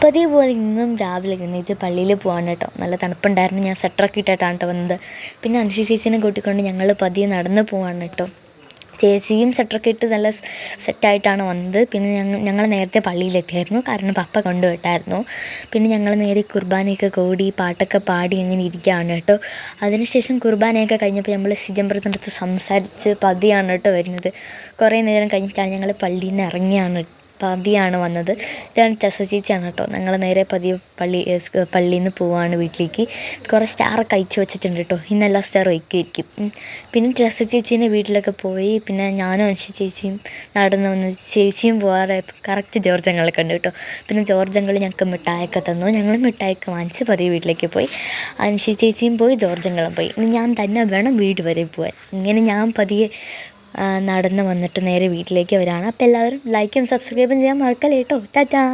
പതിവ് പോലെ ഇന്നും രാവിലെ എഴുന്നേറ്റ് പള്ളിയിൽ പോകാൻ കേട്ടോ. നല്ല തണുപ്പുണ്ടായിരുന്നു. ഞാൻ സ്വെറ്ററൊക്കെ ഇട്ടിട്ടാണ് കേട്ടോ വന്നത്. പിന്നെ അനുഷി ചേച്ചീനെ കൂട്ടിക്കൊണ്ട് ഞങ്ങൾ പതിയെ നടന്ന് പോവാണ് കേട്ടോ. ചേച്ചിയും സ്വെറ്ററൊക്കെ ഇട്ട് നല്ല സെറ്റായിട്ടാണ് വന്നത്. പിന്നെ ഞങ്ങൾ നേരത്തെ പള്ളിയിലെത്തിയായിരുന്നു, കാരണം പപ്പ കൊണ്ടുവിട്ടായിരുന്നു. പിന്നെ ഞങ്ങൾ നേരെ കുർബാനയൊക്കെ കൂടി പാട്ടൊക്കെ പാടി അങ്ങനെ ഇരിക്കുകയാണ് കേട്ടോ. അതിനുശേഷം കുർബാനയൊക്കെ കഴിഞ്ഞപ്പോൾ നമ്മൾ സിജമ്പറത്തിനടുത്ത് സംസാരിച്ച് പതിയാണ് കേട്ടോ വരുന്നത്. കുറേ നേരം കഴിഞ്ഞിട്ടാണ് ഞങ്ങൾ പള്ളിയിൽ നിന്ന് ഇറങ്ങിയാണ് പതിയാണ് വന്നത്. ഇതാണ് ടെസ ചേച്ചിയാണ് കേട്ടോ. ഞങ്ങൾ നേരെ പതിയെ പള്ളിയിൽ നിന്ന് പോവാണ് വീട്ടിലേക്ക്. കുറേ സ്റ്റാറൊക്കെ അയച്ചു വെച്ചിട്ടുണ്ട് കേട്ടോ. ഇന്നെല്ലാം സ്റ്റാർ വയ്ക്കുമായിരിക്കും. പിന്നെ ടെസ ചേച്ചീൻ്റെ വീട്ടിലൊക്കെ പോയി. പിന്നെ ഞാനും അനുഷി ചേച്ചിയും നടന്ന് വന്ന് ചേച്ചിയും പോകാറ് കറക്റ്റ് ജോർജ് അങ്കിളെ കണ്ടു കേട്ടോ. പിന്നെ ജോർജ് അങ്കിൾ ഞങ്ങൾക്ക് മിഠായിയൊക്കെ തന്നു. ഞങ്ങൾ മിഠായിയൊക്കെ വാങ്ങിച്ച് പതിയെ വീട്ടിലേക്ക് പോയി. അനുഷി ചേച്ചിയും പോയി, ജോർജ് അങ്കിളും പോയി. ഇനി ഞാൻ തന്നെ വേണം വീട് വരെ പോകാൻ. ഇങ്ങനെ ഞാൻ പതിയെ നടന്ന് വന്നിട്ട് നേരെ വീട്ടിലേക്ക് വരികയാണ്. അപ്പോൾ എല്ലാവരും ലൈക്കും സബ്സ്ക്രൈബും ചെയ്യാൻ മറക്കല്ലേ കേട്ടോ. ടാറ്റാ.